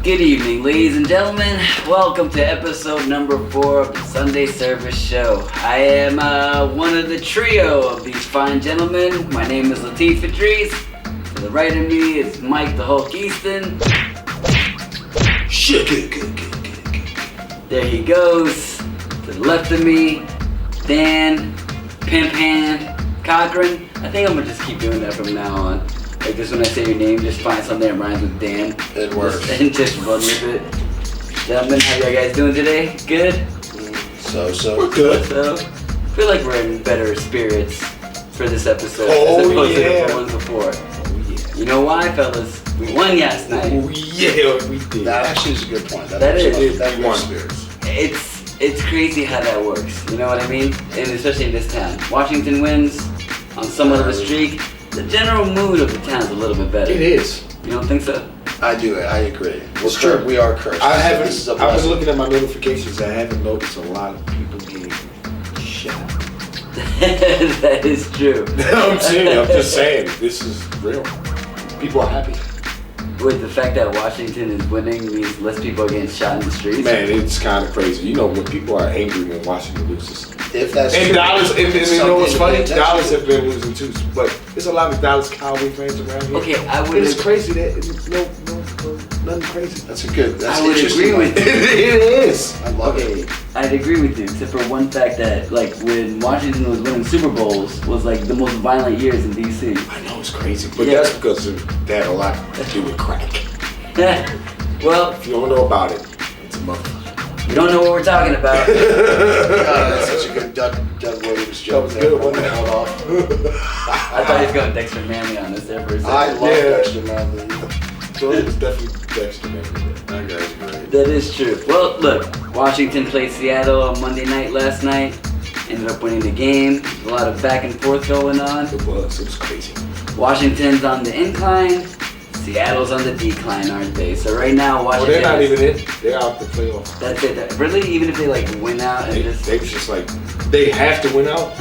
Good evening, ladies and gentlemen. Welcome to episode number 4 of the Sunday Service Show. I am one of the trio of these fine gentlemen. My name is Latif Idris. To the right of me is Mike the Hulk Easton. There he goes. To the left of me, Dan Pimp Hand Cochran. I think I'm gonna just keep doing that from now on. Like just when I say your name, just find something that rhymes with Dan. It works. And just run with it. Gentlemen, how you guys doing today? Good? So good. So, I feel like we're in better spirits for this episode as opposed to the ones before. You know why, fellas? We won last night. Oh yeah, we did. That actually is a good point. That is. That won spirits. It's crazy how that works. You know what I mean? And especially in this town. Washington wins on somewhat of a streak. The general mood of the town's a little bit better. It is. You don't think so? I do. I agree. It's true. We are cursed. I was looking at my notifications. I haven't noticed a lot of people getting shot. That is true. I'm just saying. This is real. People are happy. With the fact that Washington is winning means less people are getting shot in the streets. Man, it's kind of crazy. You know when people are angry when Washington loses. If that's and true. Dallas, and you know what's funny? Dallas true. have been losing too, but there's a lot of Dallas Cowboy fans around here. Okay, I would. It's crazy that nothing crazy. That's a good. That's I would interesting. agree with you. It is. I love it. I'd agree with you, except for one fact that, like, when Washington was winning Super Bowls, was like the most violent years in DC. I know it's crazy, but that's because they had a lot to do with crack. Well, if you don't know about it, it's a motherfucker. You don't know what we're talking about. God, that's such a good Doug Williams joke. That was good, wasn't it? I thought he was going Dexter Manley on this there for a second. I love Dexter Manley. So it was definitely Dexter Manley. That guy's great. That is true. Well, look, Washington played Seattle on Monday night last night. Ended up winning the game. A lot of back and forth going on. It was crazy. Washington's on the incline. Seattle's on the decline, aren't they? So right now, Washington. Well, they're not even in. They're out the playoffs. That's it. Really, even if they like win out and they was just like they have to win out.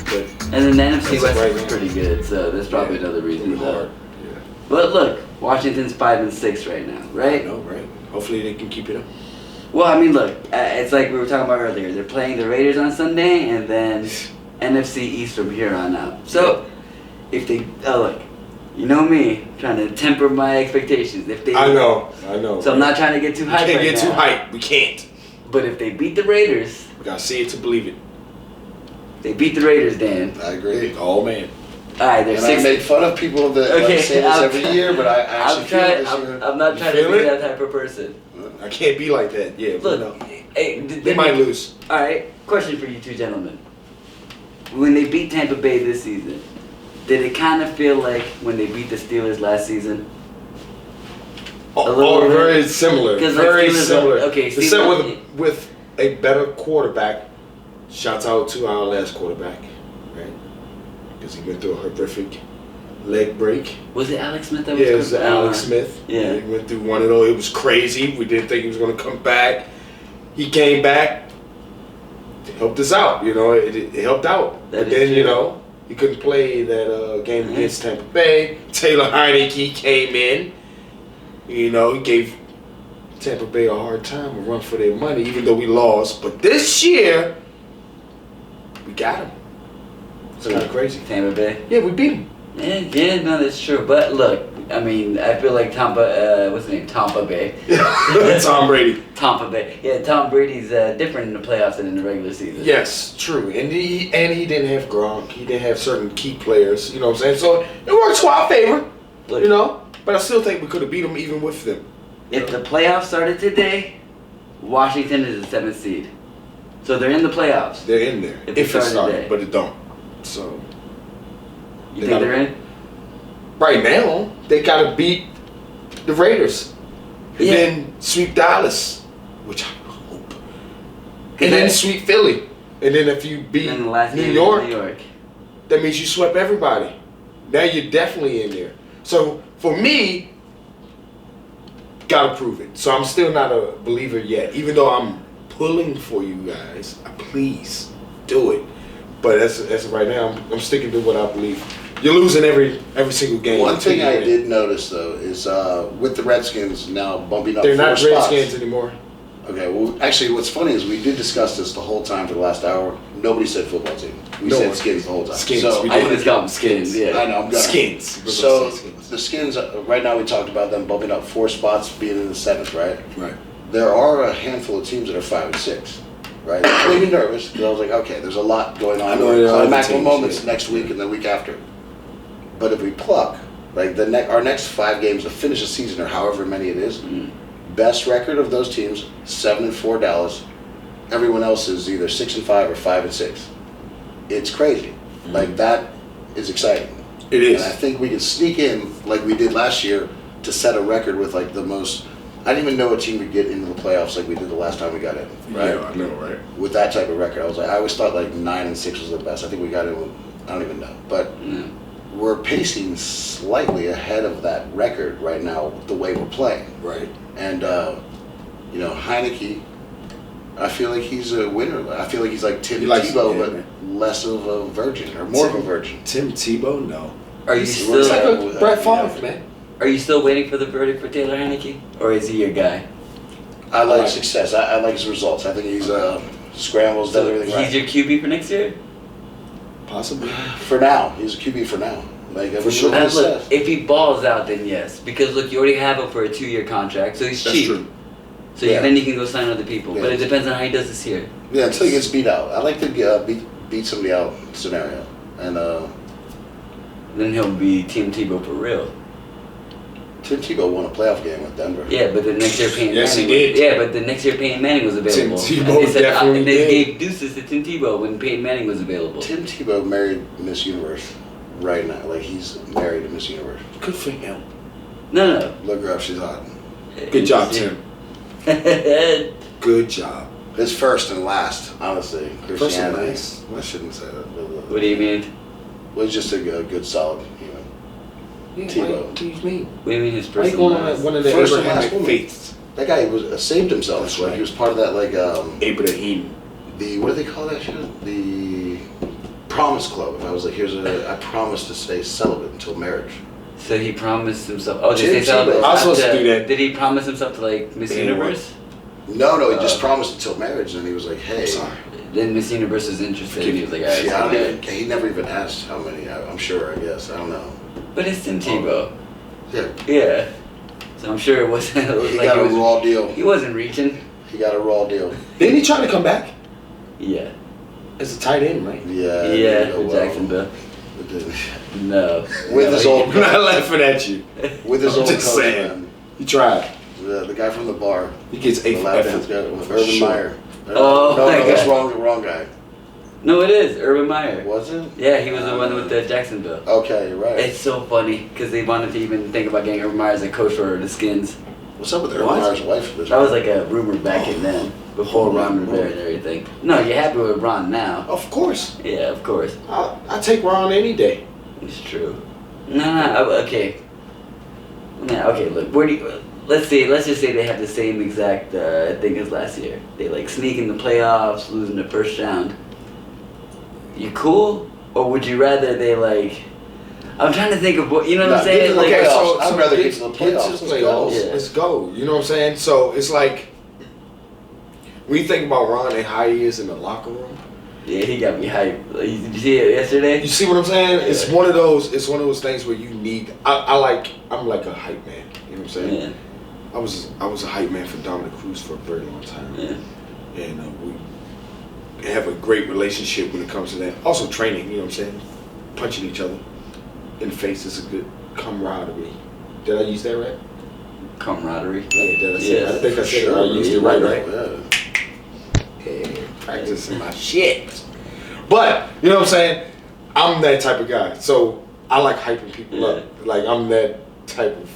But and then the NFC West is pretty good, so there's probably another reason though. Yeah. But look, Washington's 5-6 right now, right? I know, right? Hopefully they can keep it up. Well, I mean, look, it's like we were talking about earlier. They're playing the Raiders on Sunday, and then NFC East from here on out. So if they look. You know me, trying to temper my expectations. If they, I know. So I'm not trying to get too hyped. We can't get too hyped. We can't. But if they beat the Raiders, we gotta see it to believe it. They beat the Raiders, Dan. I agree. Oh man. All right, they're and 6. I make fun of people that say this every year, but I actually feel this year. I'm not trying to be that type of person. I can't be like that. Yeah. Look, hey, they might lose. All right, question for you two gentlemen. When they beat Tampa Bay this season, did it kind of feel like when they beat the Steelers last season? Very similar. Very similar. Okay, except with a better quarterback. Shouts out to our last quarterback, right? Because he went through a horrific leg break. Was it Alex Smith that was? Yeah, it was Alex Smith. Yeah. He went through one of those. It was crazy. We didn't think he was going to come back. He came back. It helped us out. You know, it helped out. That then, you know, he couldn't play that game against Tampa Bay. Taylor Heineke came in. You know, he gave Tampa Bay a hard time, a run for their money, even though we lost. But this year, we got him. It's kind of crazy. Tampa Bay? Yeah, we beat him. Yeah, no, that's true. But look, I mean, I feel like what's his name? Tampa Bay. Tom Brady. Tampa Bay. Yeah, Tom Brady's different in the playoffs than in the regular season. Yes, true. And he didn't have Gronk. He didn't have certain key players. You know what I'm saying? So it works to our favor. Look, you know? But I still think we could have beat them even with them. If the playoffs started today, Washington is the 7th seed. So they're in the playoffs. They're in there. If it started, but it don't. So you think they're in? Right now, they gotta beat the Raiders. And then sweep Dallas, which I hope. And then sweep Philly. And then if you beat New York, that means you swept everybody. Now you're definitely in there. So for me, gotta prove it. So I'm still not a believer yet, even though I'm pulling for you guys. Please do it. But as of right now, I'm sticking to what I believe. You're losing every single game. One thing I did notice though is with the Redskins now bumping up. They're 4 not spots. Redskins anymore. Okay, well, actually, what's funny is we did discuss this the whole time for the last hour. Nobody said football team. We said Skins the whole time. Skins. So, We I just call them Skins. Yeah. I know, I'm gonna. Skins. So the Skins, right now we talked about them bumping up 4 spots, being in the 7th, right? Right. There are a handful of teams that are 5 and 6, right? It made me nervous because I was like, okay, there's a lot going on. Climaxing moments next week and the week after. But if we pluck, like our next 5 games to finish the season, or however many it is, best record of those teams 7-4 Dallas. Everyone else is either 6-5 or 5-6. It's crazy. Like that is exciting. It is. And I think we can sneak in like we did last year to set a record with like the most. I didn't even know a team would get into the playoffs like we did the last time we got in. Right? Yeah, I know, right? With that type of record, I always thought like 9-6 was the best. I think we got in with, I don't even know, but we're pacing slightly ahead of that record right now with the way we're playing. Right. And Heineke, I feel like he's a winner. I feel like he's like Tim Tebow, but less of a virgin or more of a virgin. Tim Tebow, no. Are you He's still? like a Brett Favre, man. Are you still waiting for the verdict for Taylor Heineke, or is he your guy? I like success. I like his results. I think he's scrambles, does everything right. He's your QB for next year? Possibly. For now, he's a QB for now. Like For sure. Look, if he balls out, then yes, because look, you already have him for a 2-year contract, so he's cheap. True. So then you can go sign other people, Yeah. but it depends on how he does this year. Yeah, until he gets beat out. I like the beat somebody out scenario, and Then he'll be Tim Tebow for real. Tim Tebow won a playoff game with Denver. Yeah, but the next year Peyton Yes, Manning. he did. Yeah, but the next year Peyton Manning was available. Tim And Tebow they said, definitely and they did. gave deuces to Tim Tebow when Peyton Manning was available. Tim Tebow married Miss Universe right now. Like he's married to Miss Universe. Good for him. No. Look her up, she's hot. Good job, Tim. Good job. It's first and last, honestly. First and Christianity. last. I shouldn't say that. What do you mean? Well, he's just a good, solid human. Tebow. What do you mean? What do you mean his Why you person? going on one of the First and last Abrahamic woman. faiths? That guy was saved himself. That's Like right. he was part of that, like Abraham. the what do they call that shit? The Promise Club. If I was like, I promise to stay celibate until marriage. So he promised himself. Oh, did Tim they say Tebow. I was supposed to do that. Did he promise himself to like Miss Yeah, Universe? No, he just promised until marriage, and he was like, hey. I'm sorry. Then Miss Universe is interested. And he was like, alright. See, I don't so even, he never even asked how many. I'm sure. I guess I don't know. But it's Tim Tebow. Yeah, Yeah. So I'm sure it wasn't. It was he like got he a was, raw deal. He wasn't reaching. He got a raw deal. Didn't he try to come back Yeah. as a tight end, right? Yeah. Yeah. well. Jacksonville. No. With his old I'm not laughing at you. with his I'm old just coach, saying. man. He tried. The guy from the bar. He gets The 8 last for guy, effort. Urban Meyer. Oh, no, my that's God. wrong guy. No, it is Urban Meyer. Was it? Yeah, he was the one with the Jacksonville. Okay, you're right. It's so funny because they wanted to even think about getting Urban Meyer as a coach for the Skins. What's up with Urban What? Meyer's wife? That was like a rumor back in then, before Ron Rivera and everything. No, you're happy with Ron now. Of course. Yeah, of course. I take Ron any day. It's true. No, okay. No, okay, look, where do you, let's just say they have the same exact thing as last year. They like sneak in the playoffs, losing the first round. You cool? Or would you rather they like, I'm trying to think of what, you know what I'm Nah, saying? get Like, to the playoffs. so I'd rather get to the to playoffs. the Let's go. Yeah. Let's go. You know what I'm saying? So it's like when you think about Ron and how he is in the locker room. yeah, he got me hyped. Like, did you see it yesterday? You see what I'm saying? It's Yeah. one of those things where you need. I'm like a hype man. You know what I'm saying? Yeah. I was a hype man for Dominic Cruz for a very long time. Yeah. And we have a great relationship when it comes to that. Also training, you know what I'm saying? Punching each other in the face is a good camaraderie. Did I use that right? Camaraderie. Yeah, did I say Yes, that? I think I For said sure. I used it right, right? Yeah. Yeah, practicing my shit. But, you know what I'm saying? I'm that type of guy. So I like hyping people up. Like I'm that type of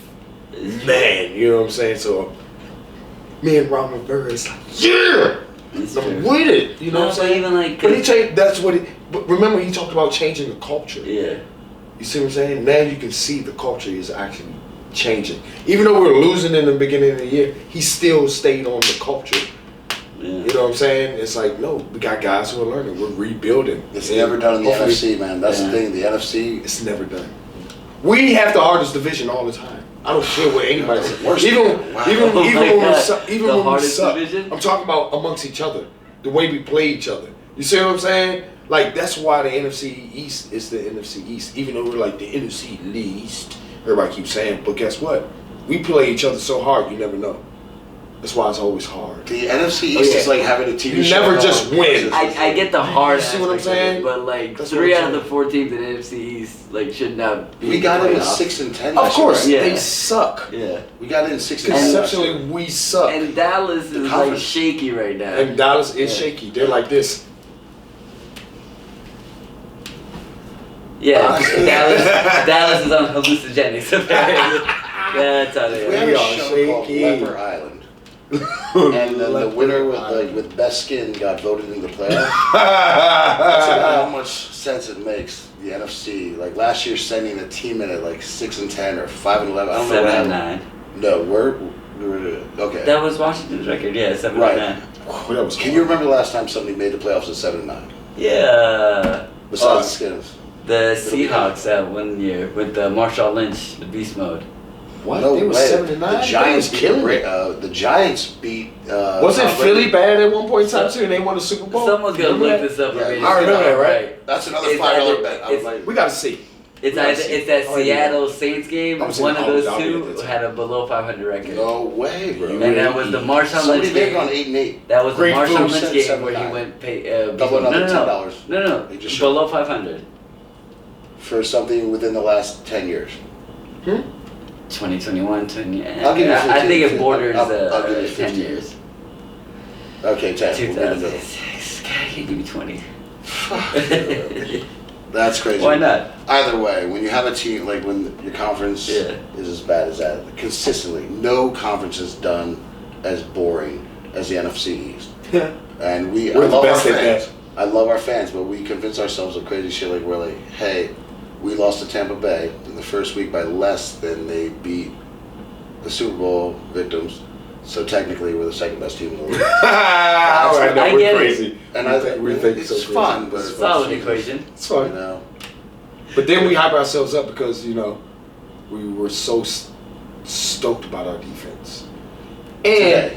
man, you know what I'm saying? So me and Ron Rivera is like, yeah! It's I'm true. with it. You know No, what I'm but saying? even like, But he changed, that's what it, but remember he talked about changing the culture. yeah. You see what I'm saying? Now you can see the culture is actually changing. Even though we're losing in the beginning of the year, he still stayed on the culture You know what I'm saying? It's like, no, we got guys who are learning. We're rebuilding. It's never done in the NFC, man. That's the thing. The NFC, it's never done. We have the hardest division all the time. I don't care what anybody says. Even when we suck. Division? I'm talking about amongst each other, the way we play each other. You see what I'm saying? Like, that's why the NFC East is the NFC East. Even though we're like the NFC least, everybody keeps saying. But guess what? We play each other so hard, you never know. That's why it's always hard. The NFC East is like having a TV show. You never just win. I get the hard. See what I'm saying? But like, that's 3 out of the 4 teams in the NFC East like should not be. We got in 6 and 10. Of course, right? they suck. Yeah, we got in 6 and 10. Conceptually, we suck. And Dallas is like shaky right now. And Dallas is shaky. They're like this. Yeah, Dallas is on hallucinogenics. That's how they are. We have a show called Leper Island. And the winner with best skin got voted into the playoffs. That's about how much sense it makes. The NFC, like last year, sending a team in at like 6 and 10 or 5 and 11. I don't know what happened. 7-9. No, we're okay. That was Washington's record. Yeah, 7-9. That was. Can you remember the last time somebody made the playoffs at 7 and 9? Yeah. Besides the Skins. The Seahawks that 1 year with Marshawn Lynch, the beast mode. What? No they were 7 and 9. The Giants killing it. The Giants beat. Wasn't Philly bad at one point in time too, and they won the Super Bowl? Someone's gonna look this up. Yeah, I remember that, right? That's another $5 bet. We gotta see. It's that Seattle Saints game. One of those two had a below 500 record. No way, bro. And that was the Marshawn Lynch game. Somebody on 8 and 8. That was the Marshawn Lynch game where he went pay. Double another $10. No. Below 500. For something within the last 10 years. 2021, 20. I'll give you 15. I think it borders I'll give you 10 years. Okay, 10. 2006. God, I can't give you 20. That's crazy. Why not? Either way, when you have a team, like when your conference is as bad as that, consistently, no conference is done as boring as the NFC East. And I love our fans. I love our fans, but we convince ourselves of crazy shit like we're like, hey, we lost to Tampa Bay in the first week by less than they beat the Super Bowl victims. So technically, we're the second best team in the league. I know, we're crazy. And we think it's fun, but it's solid equation. It's fun. You know. But then we hype ourselves up because, we were so stoked about our defense. And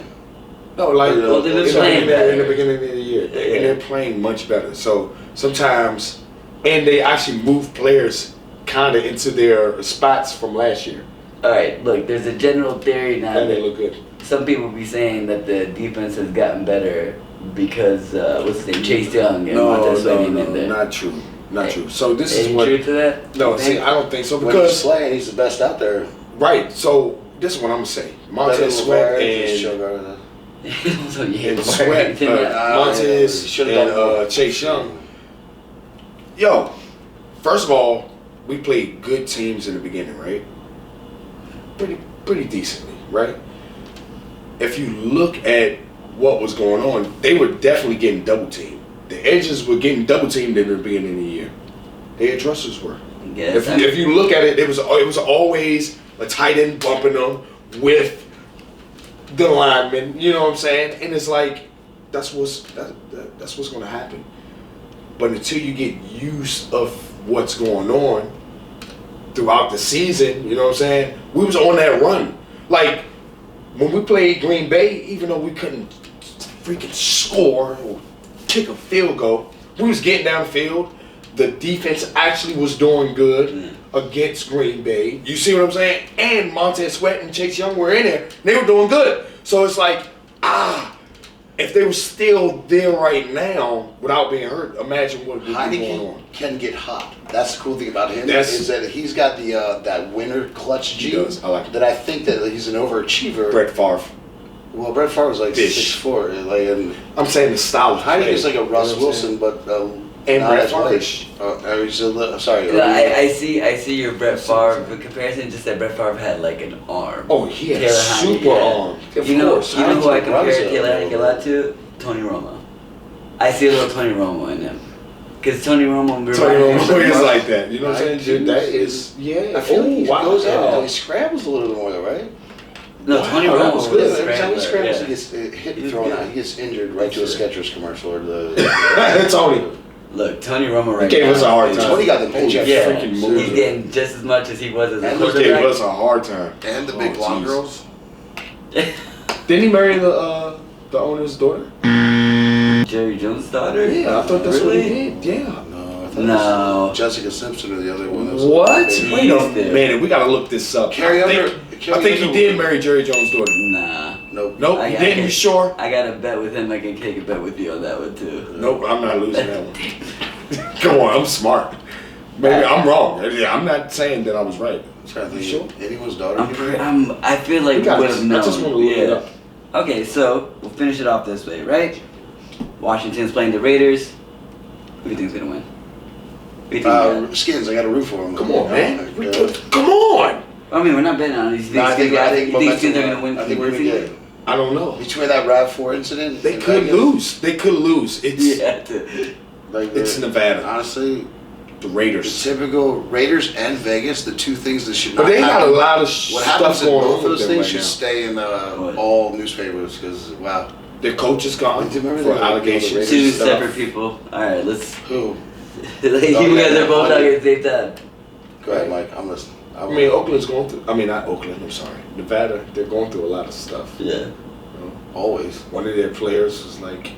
no, like they've been playing better in the beginning of the year, and they're playing much better. So sometimes, and they actually move players kind of into their spots from last year. All right, look, there's a general theory now that they look good. Some people be saying that the defense has gotten better because what's his name, Chase Young and Montez Sweating in there. Not true. Not true. So this is what. True to that? No, see, I don't think so because when he's playing, he's the best out there. Right. So this is what I'm gonna say. Montez Sweat and Sweat, Montez and Chase Young. Yo, first of all, we played good teams in the beginning, right? Pretty decently, right? If you look at what was going on, they were definitely getting double teamed. The edges were getting double teamed in the beginning of the year. The edge rushers were. Yes, if you look at it, it was always a tight end bumping them with the lineman. You know what I'm saying? And it's like that's what's going to happen. But until you get used of what's going on throughout the season, you know what I'm saying? We was on that run. Like when we played Green Bay, even though we couldn't freaking score or kick a field goal, we was getting down the field. The defense actually was doing good against Green Bay. You see what I'm saying? And Montez Sweat and Chase Young were in there. They were doing good. So it's like, if they were still there right now without being hurt, imagine what would be going on. Can get hot. That's the cool thing about him is that he's got the that winner clutch gene. He does. I like it. That I think that he's an overachiever. Brett Favre. Well, Brett Favre was like 6'4". Like, I'm saying the style of Heineke is like a Russ Wilson, but and not Brett as Favre. much. Sorry. No, I see your Brett Favre. But comparison, just that Brett Favre had like an arm. Oh, he had a super arm. You know who I compare Taylor Heineke a lot to? Tony Romo. I see a little Tony Romo in him. Because Tony Romo is like that. You know what I'm saying? That is, I feel like he goes out. He scrambles a little bit more, though, right? No, Tony Romo was Every a time he scrambler. scrambles, he gets hit and thrown out. He gets injured right to a Skechers commercial or the. Tony. Look, Tony Romo right He gave now. us a hard time. Tony got the paycheck. Yeah, freaking move. he's getting just as much as he was as a And He quarterback. gave us a hard time. And the big blonde girls. Didn't he marry the owner's daughter? Jerry Jones' daughter? Yeah, I thought that's really? what he did. Yeah. No, I thought No. it was Jessica Simpson or the other one. What? He Wait a used to. minute, we gotta look this up. Carrie I Underwood. think he did marry Jerry Jones' daughter. Nah. Nope. Nope, he didn't. You sure? I got a bet with him. I can take a bet with you on that one too. Nope, I'm not losing that one. Come on, I'm smart. Maybe I'm wrong. Yeah, I'm not saying that I was right. I'm trying to You think. sure? Anyone's daughter? I feel like We we got would this. have known. I just want to look it up. Okay, so we'll finish it off this way, right? Washington's playing the Raiders. Who do you think's gonna win? Who do you think? Skins. I got a root for them. Come on, man. Yeah. Come on. I mean, we're not betting on it. You think, No, I think Skins are momentum. gonna win? I think we're gonna get it. I don't know. Between that RAV4 incident, They in could Vegas, lose. They could lose. It's Yeah. Like it's Nevada. Honestly, The the Raiders. typical Raiders and Vegas, the two things that should But not they got a happen. lot of What stuff happens in going both on of with those them things right should now. stay in What? all newspapers because wow. Their coach is gone Do you remember for the allegations. Two and stuff. separate people. All right, let's. Who? Like, you guys are both talking at the same time. Go ahead, Mike. I'm listening. I mean, Oakland's going through. I mean, not Oakland. I'm sorry, Nevada. They're going through a lot of stuff. Yeah. You know? always. One of their players was like,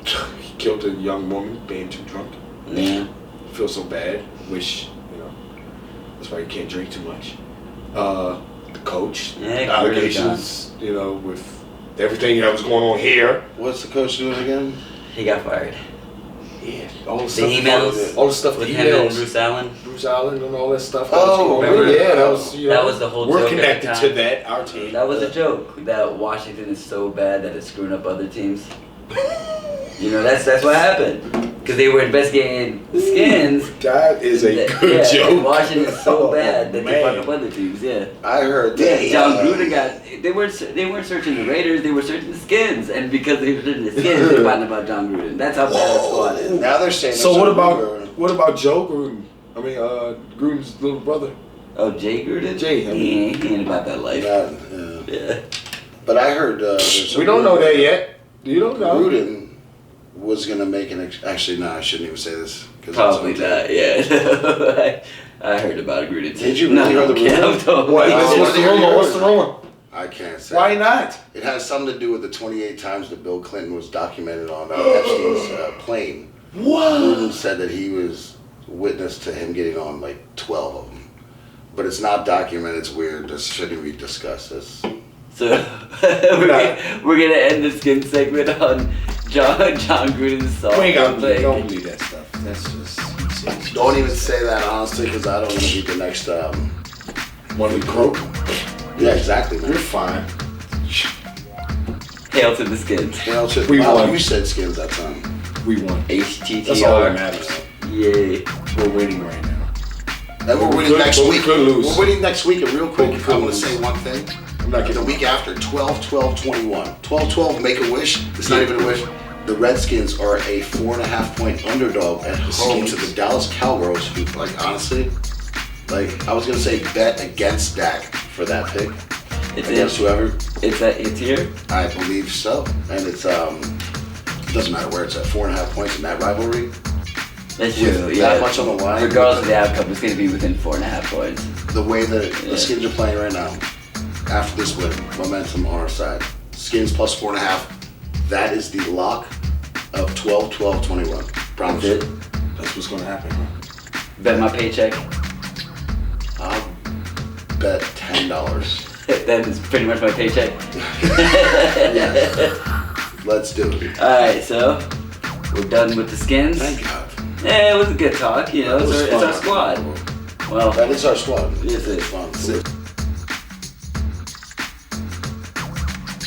he killed a young woman being too drunk. Yeah. Feel so bad. Wish, you know, that's why you can't drink too much. The coach, Yeah, allegations, you know, with everything that was going on here. What's the coach doing again? He got fired. Yeah, all the The stuff. emails all the stuff. with The him and emails. Bruce Allen. Bruce Allen and all that stuff. Oh, remember? Yeah, that was. You know, That was the whole We're joke at the connected time. to that. Our team. That was a joke that Washington is so bad that it's screwing up other teams. You know, that's what happened. Because they were investigating the Skins. That is a That- good yeah, joke. Washington's so Oh, bad that they man. fuck up other teams. Yeah. I heard Yeah, that. John Gruden got. They weren't searching the Raiders. They were searching the Skins, and because they were searching the Skins, they found about John Gruden. That's how bad the squad is. Now they're saying. So there's what a about rumor. Joe Gruden? I mean, Gruden's little brother. Oh, Jay Gruden. Jay, I mean- he ain't about that life. Yeah. Yeah. But I heard. There's a We don't know rumor that yet. You don't know. Gruden was gonna make an. Actually, no, I shouldn't even say this. 'Cause Probably it's not. okay. Yeah. I heard about Gruden too. Did you really hear the okay, rumor? I'm totally- What? Oh, What's the yeah, rumor? yeah. What's the rumor? I can't say. Why not? It has something to do with the 28 times that Bill Clinton was documented on Epstein's plane. What? Gruden said that he was witness to him getting on like 12 of them. But it's not documented. It's weird. This shouldn't be discussed. So we're gonna end the skin segment on John Gruden's song. We ain't got playing. don't believe that stuff. That's just Don't even say that honestly, because I don't want to be the next. one we croak. Yeah, exactly. Man. You're fine. Hail to the Skins. Well, shit, We wow, won. you said Skins that time. We won. HTTR. That's all that matters. Yay. We're winning right now. And we're We winning could- next but we week. could lose. We're winning next week, and real quick, We could I want to lose. say one thing. I'm not The getting week after, 12-12-21. 12-12, make a wish. It's not even a wish. The Redskins are a 4.5 point underdog at home to the Dallas Cowgirls, who, like, honestly, like, I was going to say bet against Dak for that pick. It's Against whoever. It's here. I believe so. And it's, it doesn't matter where it's at, 4.5 points in that rivalry. That's With true. that Yeah. much on the line. Regardless of the outcome, it's gonna be within 4.5 points. The way that Yeah. the Skins are playing right now, after this win, momentum on our side. Skins plus 4.5. That is the lock of 12-12-21. Promise That's it. you. That's what's gonna happen, huh? Bet my paycheck. I'll bet $10. That is pretty much my paycheck. Yes. Let's do it. Alright, so we're done with the Skins. Thank God. Yeah, it was a good talk, you know, That was it's our fun. squad. Well, That is our squad. Yes, it is. Fun.